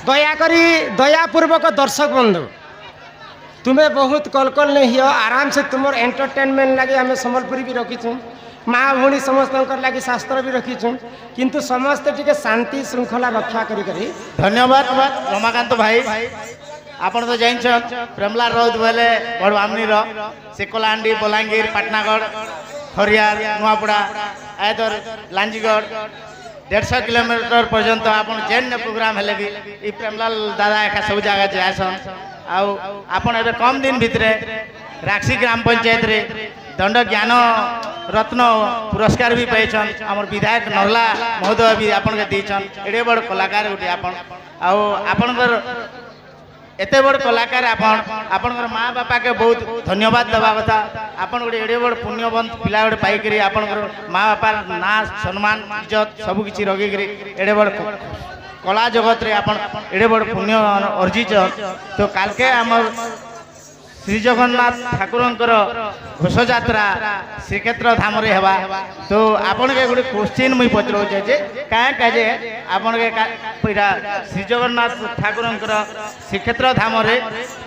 दयाकरी दयापूर्वक दर्शक बंधु तुम्हें बहुत कलकल नहीं हियो आराम से तुम एंटरटेनमेंट लगे आम संबलपुरी भी रखीचु माँ भौणी समस्त लगी शास्त्र भी रखीचु किंतु समस्ते टिके शांति श्रृंखला रक्षा करी धन्यवाद रमाकांत भाई आपण तो जाइन प्रेमलार रोद बोले बड़बामनी से कोलांडी बलांगीर पाटनागढ़ खरियार नुआपड़ा आयदर लांजीगढ़ 150 किलोमीटर पर्यंत आप जेन प्रोग्राम हेले भी ई प्रेमलाल दादा एका सब जगह जासन आपण एबे कम दिन भितर राक्षी ग्राम पंचायत रे दंड ज्ञान रत्न पुरस्कार भी पाइछन हमर विधायक नरला महोदय भी आपण के दीछन एडे बड़ कलाकार गुटी आपणकर एते बड़ कलाकार आपणकर माँ बापा के बहुत धन्यवाद देवा कथा आपन गोटे एडे बड़ पुण्यवंत पिला गोटे पाइकरी आपणकर माँ बापा ना सम्मान इज्जत सब किछि रगिकरी एडे बड़ कला जगत रे आपन एडे बड़ पुण्य अर्जित तो कालके हमर श्री जगन्नाथ ठाकुरंकर घोष यात्रा श्रीक्षेत्र धाम रे हेबा तो आपन के गोटे क्वेश्चन मुई पचरो जे काहे काजे आपन के पहिरा श्री जगन्नाथ ठाकुरंकर श्रीक्षेत्र धाम रे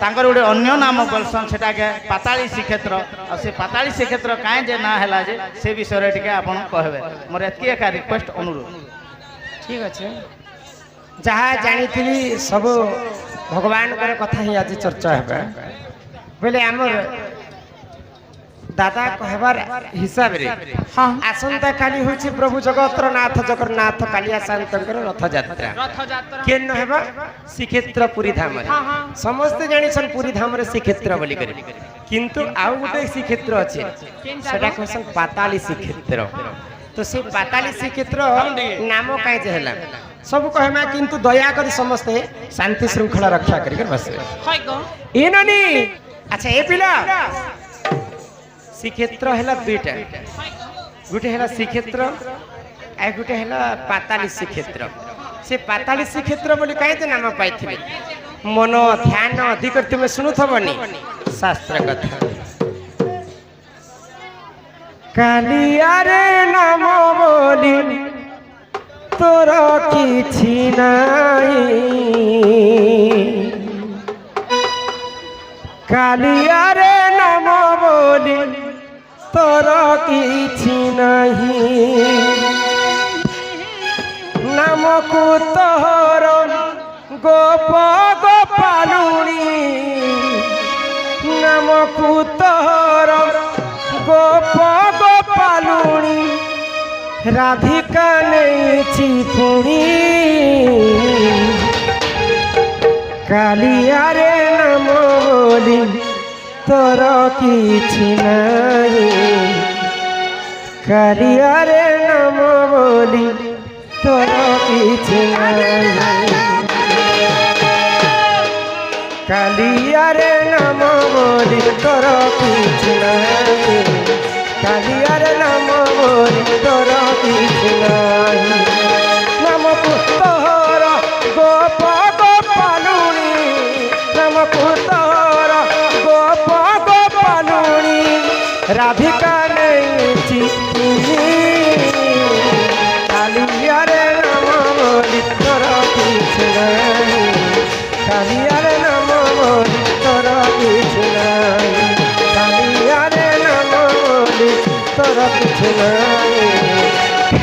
तांकर गोटे अन्य नाम बोलसन सेटा के पाताली श्रीक्षेत्र और से पाताली श्रीक्षेत्र काहे जे ना हैला जे से विषय रे टिके आपन कहबे मोर एतकी एका रिक्वेस्ट अनुरोध ठीक अच्छे जहाँ जानी सब भगवान कथा ही आज चर्चा है बोले आमर दादा कहबार हिसाब रे हाँ आसंता काली होछि प्रभु जगतर नाथ जगन्नाथ कालिया शांतर रथ यात्रा केन हेबा श्रीक्षेत्र पुरी धाम रे समस्त जानिसन पुरी धाम रे श्रीक्षेत्र बोली करी किंतु आउ गोटे श्रीक्षेत्र अछि सेटा कहसन पाताली श्रीक्षेत्र तो से पाताली श्रीक्षेत्र नाम काहे जे हला सब कहमा किंतु दया करी समस्ते शांति श्रृंखला रक्षा करी बसबे ए ननी अच्छा ए पिला श्रीक्षेत्र है दुईटा गोटे है श्रीक्षेत्र आ गोटे है पाताली श्रीक्षेत्र से पाताली श्रीक्षेत्र बोली कहीं नाम पाई मन ध्यान अधिक तुम्हें शुणुथबनी शास्त्र कथा कालिया रे नाम बोली तोर किछि नाही कालिया रे नाम बोली तोर किछि नहीं नाम को तोहर गोप गोपालुनी नाम को तोहर गोप गोपालुनी राधिका नहीं पुणी कालिया रे नाम बोली तोर किछि नहीं कालिया रे नाम बोली तोर किछि नहीं कालिया रे नाम बोली तोर किछि नहीं कालिया रे नाम बोली तोर किछि नहीं नाम पुतोहर गोप गोपालुनी नाम पुतोहर गोप गोपालुनी राधिका नहीं चिन्ही कालिया रे नाम बोली तोर किछि नहीं कालिया रे नाम बोली तोर किछि नहीं कालिया रे नाम बोली तोर किछि नहीं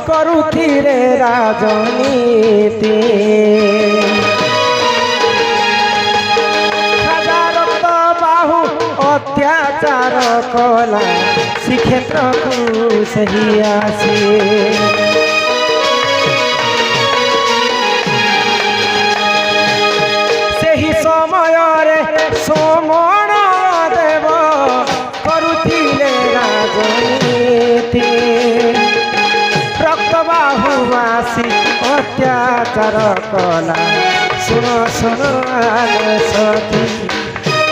କରୁଥିଲେ ରାଜନୀତି ରାଜା ରକ୍ତ ବାହୁ ଅତ୍ୟାଚାର କଲା ଶ୍ରୀକ୍ଷେତ୍ରକୁ ସେହି ଆସି ସେହି ସମୟରେ ସମଣ ଦେବ କରୁଥିଲେ ରାଜନୀତି ରକ୍ତବାହୁ ଆସି ଅତ୍ୟାଚାର କଲା ଶୁଣ ଶୁଣ ସଖୀ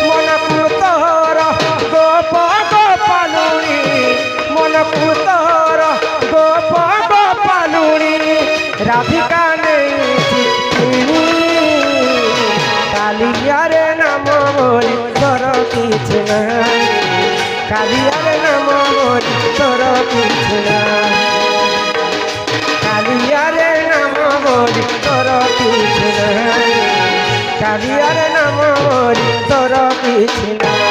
ମନକୁ ତୋର ଗୋପ ଗୋପାଲୁଣି ମନକୁ ତୋର ଗୋପ ଗୋପାଲୁଣି ରାଧିକା ନେଇଛି କାଲିଆରେ ନାମ ବୋଲି ତୋର କିଛି ନାହିଁ କାଲିଆରେ ନାମ ବୋଲି ତୋର କିଛି ନାହିଁ କାଲିଆରେ ନାମ ବୋଲି ତୋର କିଛି ନାହିଁ କାଲିଆରେ ନାମ ବୋଲି ତୋର କିଛି ନାହିଁ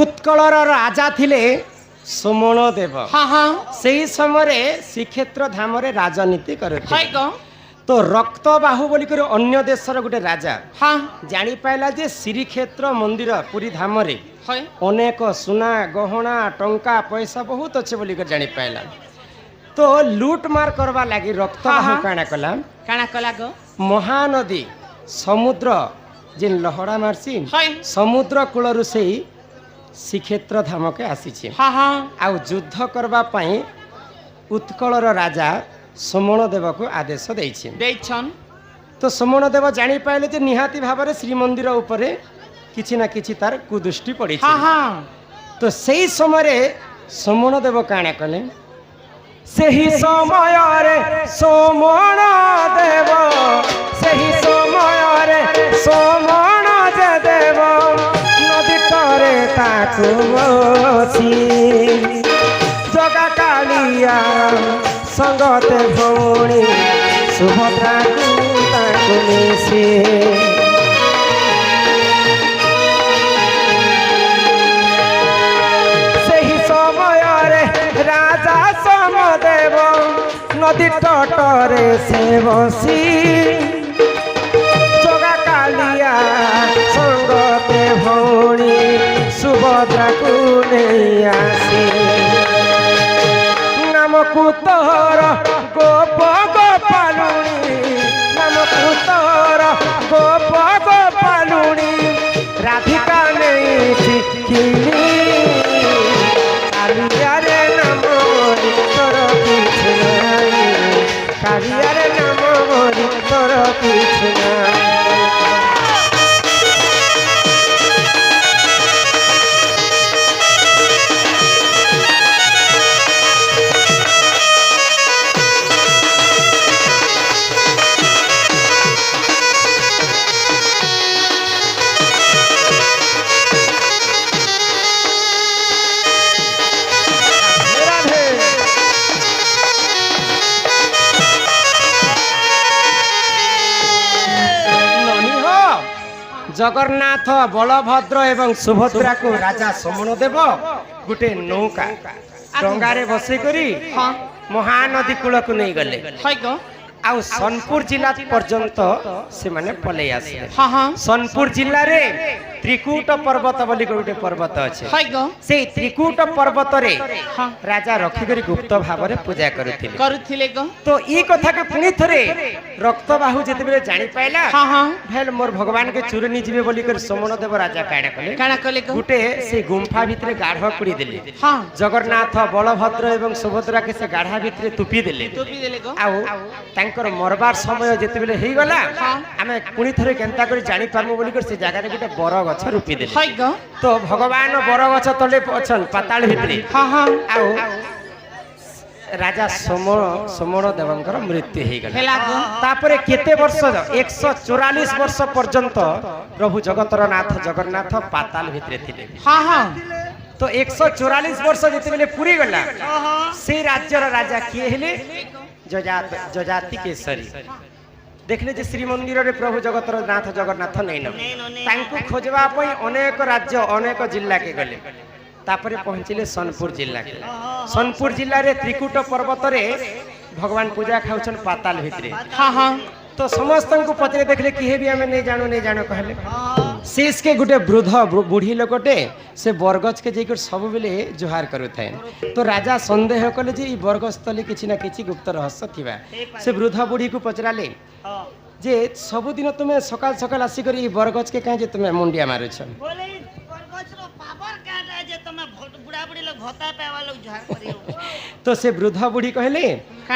उत्कलर राजा थिले सुमन देव सेही समय श्रीक्षेत्र धाम रे राजनीति करे तो रक्त बाहु बोली कर अन्य देशर गोटे राजा जानी पाइला जे श्रीक्षेत्र मंदिर पुरी धाम रे अनेक सुना गहना टंका पैसा बहुत अच्छे बोली कर जानी पाइला तो लूट मार करवा लगी रक्त बाहु काना कला गो महानदी समुद्र जिन लहड़ा मारसी समुद्र कूल से श्रीक्षेत्र धाम के आसी आउ युद्ध करबा पई उत्कलर राजा समण देव को आदेश देइछन तो समण देव जानी पाइले जे निहाती भाव में श्रीमंदिर उपरे किछि ना किछि तार कुदृष्टि पड़ी तो सही समय समण देव काना कले सही समय रे समण देव सही समय रे समण जे देव नदी तरे ताकू बसी जगा कालिया संगते भौणी सुभद्रा को ताकू मिसी सही समय रे राजा समदेव नदी तटरे से बसी जगा कालिया संगते भौणी सुभद्रा को नहीं आसी नामकु तोर गोप गोपालुणी नामकु तोर गोप गोपालुणी राधिका नहीं चिखिनी कालियारे नाम मोरी तोर किछु नहीं कालियारे नाम मोरी तोर किछु नहीं जगन्नाथ बलभद्र एवं सुभद्रा को राजा समण देव गोटे नौका डंगारे बसे करी महानदी कूल को नहीं गले आउ सोनपुर जिला पर्यंत से माने पले आसे सोनपुर जिल्ला रे त्रिकूट पर्वत बोली गोटे पर्वत अच्छे से त्रिकूट पर्वत रे राजा रखिक गुप्त भाव में पूजा करुथिले तो ई कथा के पुणी थरे रक्त बाहु जेते बेले जानि पाइला भेल मोर भगवान के चूरनी जीवे बोली कर समण देव राजा काना कले गुटे से गुंफा भितरे गाढ़ कुड़ी देले जगन्नाथ बलभद्र एवं सुभद्रा के से गाढ़ा भितरे तुपी देले आउ तांकर मरबार समय जेते बेले हेई गला आमे पुणी थरे केनता करी जानि पारमु बोली कर से जगह रे गुटे बर गछ रूपी देले हाय ग तो भगवान बर गछ तले अछन पाताल भितरे हाँ हाँ आउ राजा सोमण देवंकर मृत्यु हो गला हेला ग तापरे केते वर्ष 144 वर्ष पर्यंत प्रभु जगतर नाथ जगन्नाथ पाताल भितरे थिले हाँ हाँ तो 144 वर्ष जिते बेले पूरी गला से राज्यर राजा किए हेले जजाति केसरी देखले जे श्री मंदिर रे प्रभु जगतर नाथ जगन्नाथ नहीं न खोजवा पई अनेक राज्य अनेक जिला के गले तापरे पहुंचिले सोनपुर जिला के सोनपुर जिला रे त्रिकुट पर्वत रे भगवान पूजा खाउछन पाताल भितरे हाँ हाँ तो समस्त को पचरे देखले कि भी आमे नहीं जानो कहले शेष के गुटे वृद्ध बुढ़ी लोकटे से बरगछ के जेकर सब बेले जुहार करुथाए तो राजा संदेह कले जे ई बरगछ तले किछि ना किछि गुप्त रहस्य थिबा से वृद्ध बुढ़ी को पचराले जे सब दिन तुमे सकाल सकाल आसी करी ई बरगछ के काहे जे तुमे मुंडिया मारुछ बोले बरगछ रो पावर काटा जे तमे बुढ़ा बुढ़ी लोग भोता पेवा लोग झार करियो तो से वृद्ध बुढ़ी कहले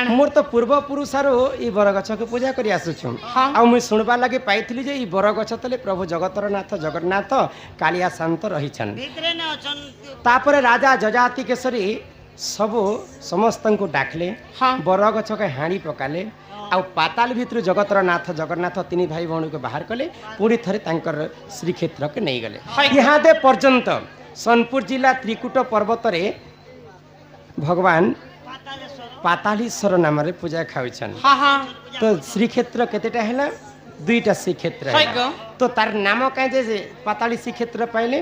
मोर तो पूर्व पुरुषारो ई बरगछ के पूजा करी आसुछु आ मुई सुनबा लागे पाइथिली जे ई बरगछ तले प्रभु जगतर नाथ जगन्नाथ कालिया शांत रहिछन भीतरे न अछन तापरे राजा जजाति केसरी सब समस्त को डाकले बरगछ के हाणी पकाले आ पाताल भितर जगतर नाथ जगन्नाथ तीन भाई भौणी को बाहर कले पुणी थरे तांकर श्रीक्षेत्र के नहीं गले यहाँ दे पर्यंत सोनपुर जिला त्रिकुट पर्वत रे भगवान पातालेश्वर नाम रे पूजा खाउछन हाँ हाँ तो श्रीक्षेत्र केतेटा हैला दुईटा श्रीक्षेत्र है तो तार नाम कहे जे पाताली श्रीक्षेत्र पाइले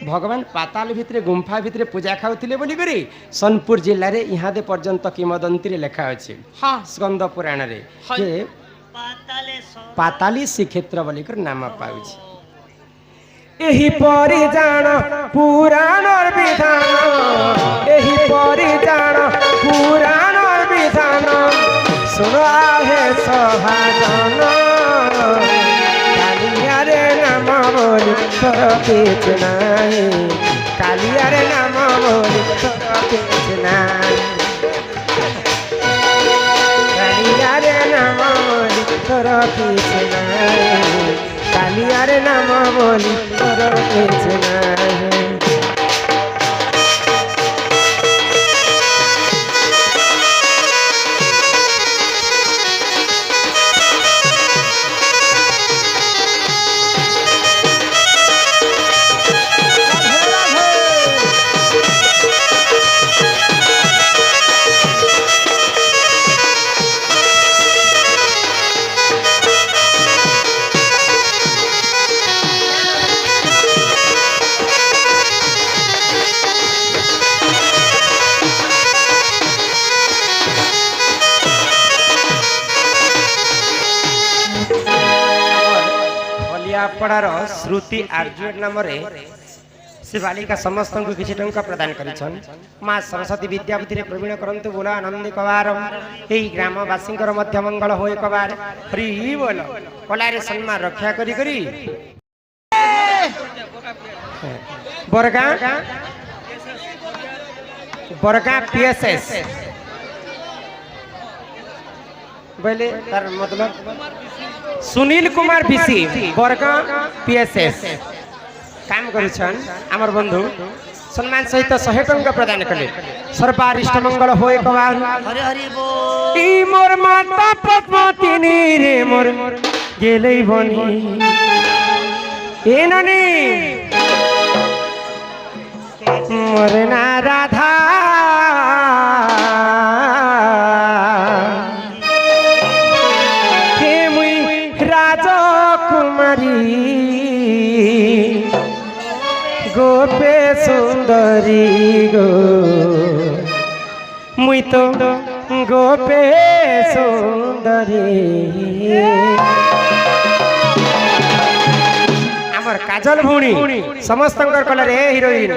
भगवान पाताल भितरे गुंफा भितरे पूजा खाउथिले बोली करी सोनपुर जिल्ला रे यहाँ दे पर्यंत किंवदंती रे लेखा अछि हाँ स्कंद पुराण रे जे पाताली श्रीक्षेत्र बोली कर नाम पाउछि एही परि जान पुराण विधान एही परि जान पुराण विधान सुनो आहे सहाजन कालिया रे नाम बोली तोर किछ नाही कालिया रे नाम बोली तोर किछ नाही कालिया रे नाम बोली तोर किछ नाही कालिया रे नाम बोली तोर किछ नाही पड़ार श्रुति आर्जुन नाम से बालिका समस्त को किसी टंका प्रदान करिछन माँ सरस्वती विद्यापति प्रवीण करंतु बोला आनंद कबार यही ग्रामवासी मध्य मंगल हो कबार हरि बोल कलारे सम्मान रक्षा करी करी बरगा बरगा पीएसएस बोले तार मतलब सुनील कुमार बीसी बरगा पीएसएस काम करुछन आमर बंधु सम्मान सहित 100 टंका प्रदान कले सर्वारिष्ट मंगल होय कबार हरि हरि बोल ई मोर माता पद्मावती रे मोर गेलै बनी ए ननी मोर ना राधा गोपे सुंदरी गो मुई तो गोपे सुंदरी आमर काजल भौणी समस्त कलार हिरोइन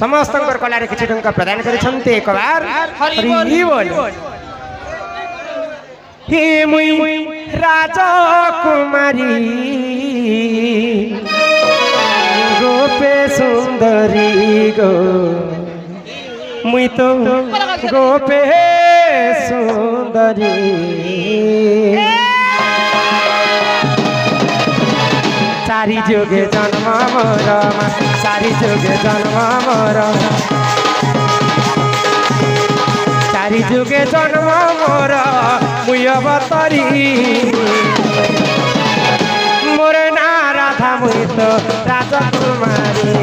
समस्त कलार किसी टंका प्रदान करिसंते एक बार हरि बोल हे मुई राजकुमारी गोपे सुंदरी गो मुई तो गोपे सुंदरी सारी जुगे जन्म मोर मा सारी जुगे जन्म मोर सारी जुगे जन्म मोर मुई अवतारी मोर ना राधा मुई तो राजकुमारी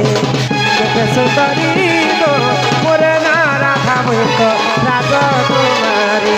गोपे सुंदरी गो मोर ना राधा मुई तो राजकुमारी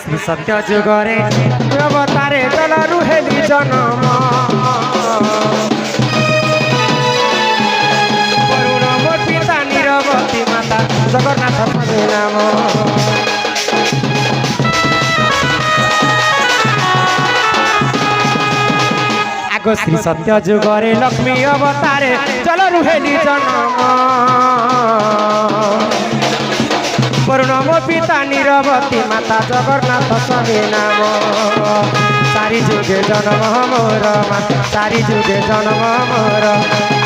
श्री सत्य जुगरे अवतारे चल रुहेली जन्म करुण मोर पिता नीरवती माता जगन्नाथ स्वामी नाम आगो श्री सत्य जुगरे लक्ष्मी अवतारे चल रुहेली जन्म करुण मो पिता नीरवती माता जगन्नाथ स्वामी नाम सारी जुगे जन्म मोर सारी जुगे जन्म मोर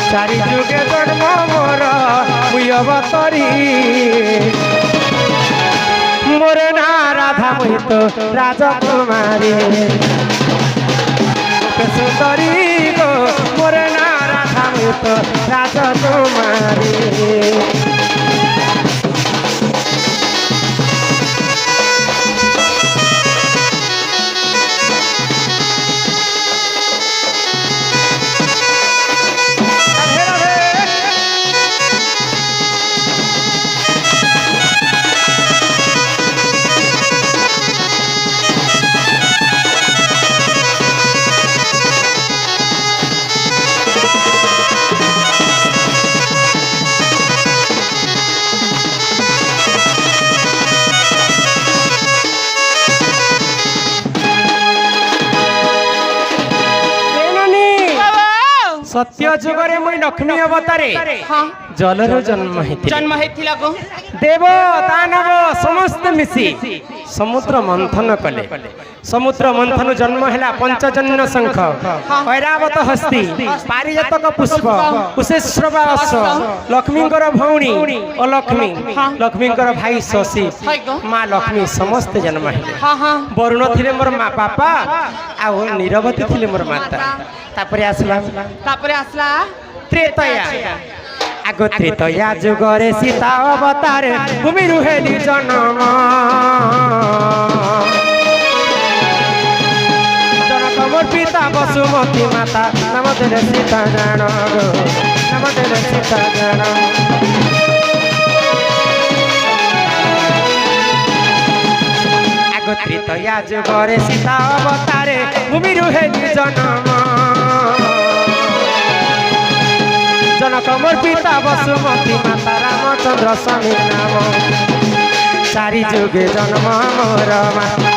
सारी जुगे जन्म मोर मुई अवतारी मोर ना राधा मुई तो राजकुमारी गोपे सुंदरी गो मोर ना राधा मुई तो राजकुमारी सत्य जुगरे मुई लक्ष्मी अवतारे जलर जन्म हेतिला को देव दानव समस्त मिसी समुद्र मंथन कले समुद्र मंथन जन्म है पंचजन्य शंख ऐरावत हस्ती पारिजातक पुष्प कुशेश्रवा अश्व लक्ष्मींकर भौणी अलक्ष्मी लक्ष्मींकर भाई शशि माँ लक्ष्मी समस्त जन्म है वरुण थिले मोर माँ बापा आ नीरवती थिले मोर माता तापरे आसला त्रेतया आगो त्रेतया जुगरे सीता अवतारे भूमि रुहेली जन्म जनक मोर पिता वसुमती माता नाम देले सीता जान नाम देले सीता जान आगो त्रेतया जुगरे सीता अवतारे भूमि रुहेली जन्म जनक मोर पिता वसुमती माता रामचंद्र स्वामी नाम सारी जुगे जन्म मोर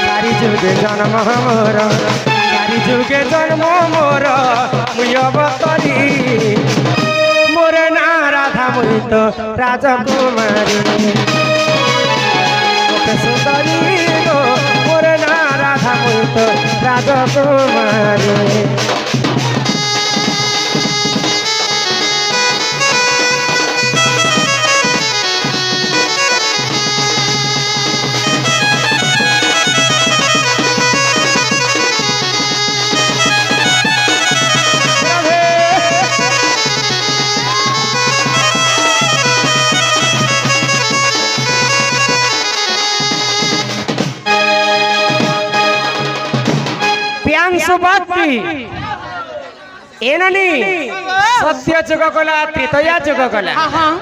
सारी जुगे जन्म मोर सारी जुगे जन्म मोर मुई अवतारी मोर ना राधा मुई तो राजकुमारी गोपे सुंदरी गो मोर ना राधा मुई तो राजकुमारी ए नानी सत्य जुग गला त्रेतया जुग गला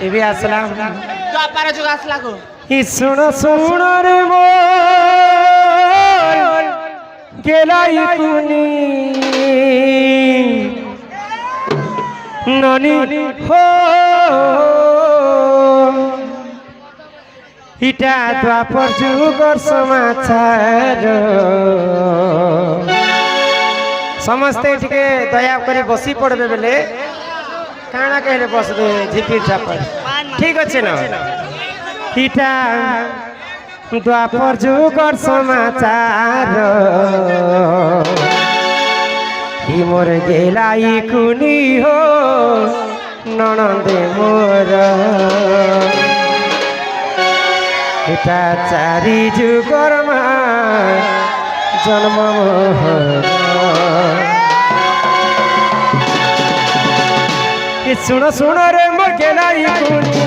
एबे आसला द्वापर जुग आसला को इ सुन रे मोर गेलाई कुनी नानी हो इटा द्वापर जुगर समाचार समस्ते टिके दया करी बसी पड़बे बेले काना कहले बस दे झिपी झापर ठीक अच्छे न इटा द्वापर जुगर समाचार हि मोर गेलाई कुनी हो ननदे मोर इटा चारि जुगर मा जन्म मोर सुन रे मोर गेलाई कुनी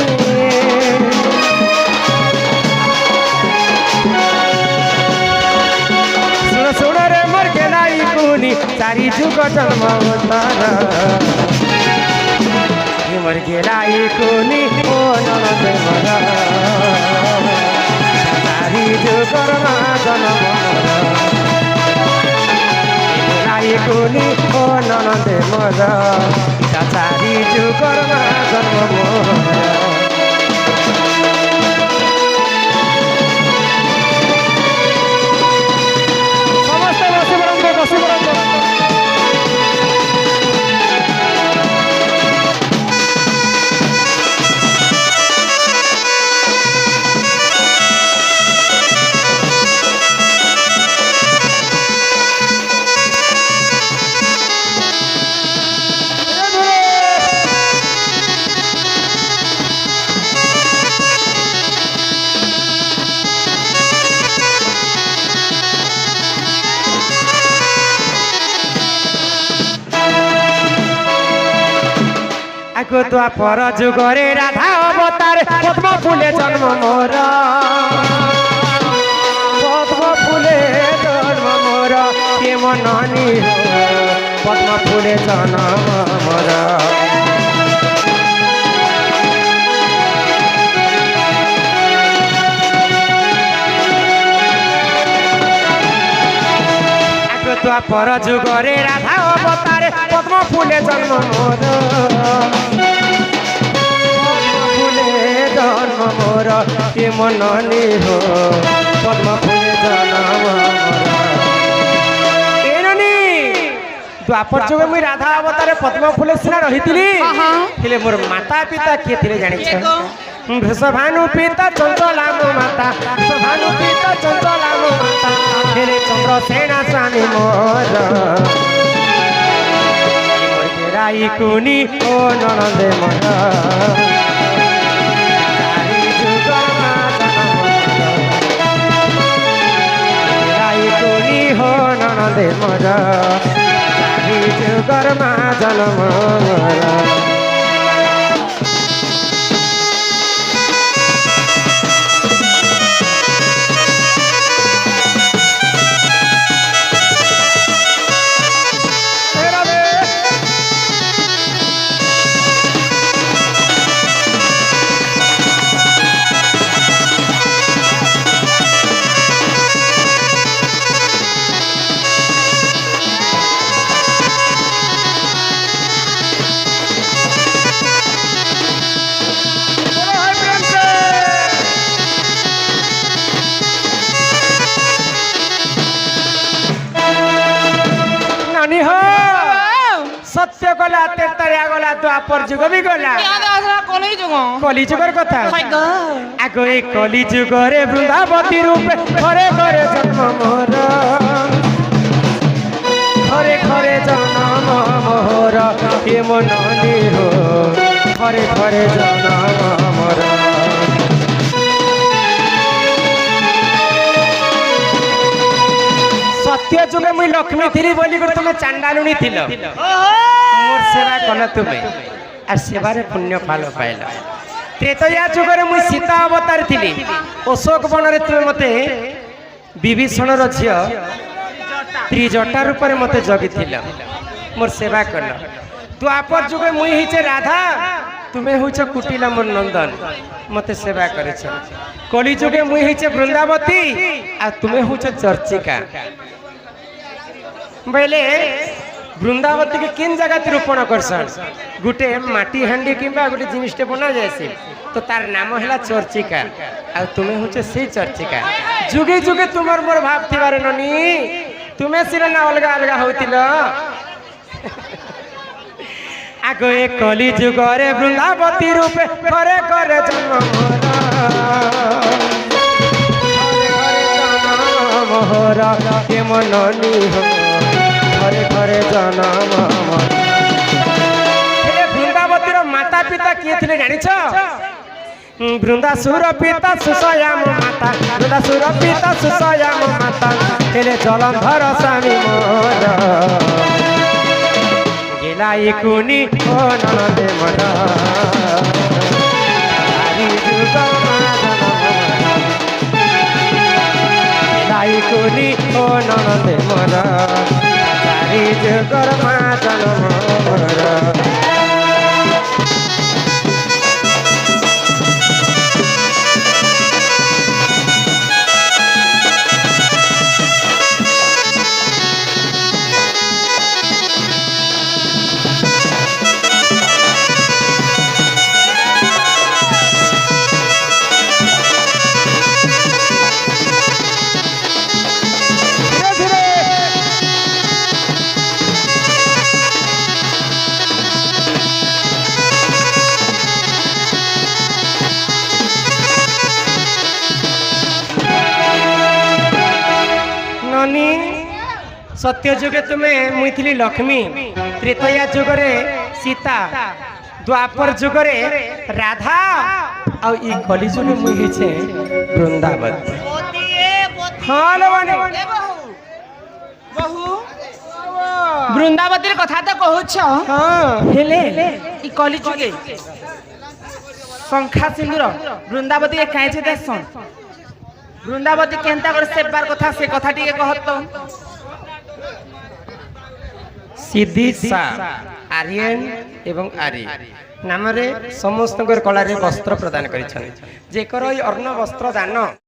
सुन रे मोर गेलाई कुनी चारि जुग जन्म तार मोर गेलाई कुनी ओ ननद मोर चारि जुगर मा जन्म गेलाई कुनी ओ ननद मोर चारि जुगर मा जन्म मोर द्वापर जुगरे राधा अवतार पद्म फूले जन्म मोर पद्म फूले जन्म मोर के मननी पद्म फूले जन्म मोर द्वापर जुगरे राधा अवतार पद्म फूले जन्म मोर जन्म मोर के मननी हो पद्म फूले जन्म द्वापर जुग मुई राधा अवतार पद्म फूले सिना रही मोर माता पिता किए थे जानी वृषभानु पिता चंचला मो माता वृषभानु पिता चंचला मो माता हेरे चंद्रसेना स्वामी मोर गेलाई कुनी ओ ननदे मोर हो ननदे मोर चारि जुगर मा जन्म मोर सत्य गला तेतरिया गला द्वापर जुग भी गला कली जुगर कथा आगो ए कली जुगरे वृंदावती रूपे घरे घरे जन्म मोर घरे घरे जन्म मोर के मननी हो घरे घरे जन्म मोर सत्य जुगे मुई लक्ष्मी थी बोली तुम चांडालुणी थिल मोर सेवा कल तुम्हें आ सेवारे पुण्य फल पाइल त्रेतया जुगरे मुई सीता अवतार थी अशोक वन रे तुम मते विभीषण झील त्रिजटा रूप मते जगी मोर सेवा कर द्वापर जुगे मुई हिचे राधा तुम्हें हुच कुटिला मोर नंदन मते सेवा करे कली जुगे मुई हिचे वृंदावती आ तुम्हें हुच चर्चिका बेले वृंदावती के किन जगह रोपण करसन गुटे माटी हांडी किंबा गुटे जिनिसटे बना जायसी तो तार नाम है चर्चिका आ तुम्हें हुचे से चर्चिका जुगे जुगे तुमर मोर भाव थिबारे ननी तुम्हें सिर ना अलगा अलगा होतिल आगो ए कली जुगरे वृंदावती रूपे करे करे जन्म मोहरा के मननी हो घरे घरे जन्म वृंदावती माता पिता किए थे जानिछ वृंदासुर पिता सुसयाम माता वृंदासुर पिता सुसयाम माता हेले जलंधर स्वामी मोर गेलाई कुनी ओ ननदे मन हरि जुग गेलाई कुनी ओ ननदे मन हरि जुग मा जन्म सत्य जुगे तुम्हें मुई थी लक्ष्मी त्रेतया जुगरे सीता द्वापर जुगरे राधा और ई कली जुगे मुई हिचे वृंदावती हाँ लवानी बहु वृंदावती कथा तो कहूछ हाँ हेले ई कली जुगे शंखा सिंदूर वृंदावती के काहे छे देखसन वृंदावती केनता कर सेबार कथा से कथा टिके कहत तो सिद्धि सा आर्यन एवं आर्य नाम समस्त कला वस्त्र प्रदान कर अर्ण वस्त्र दान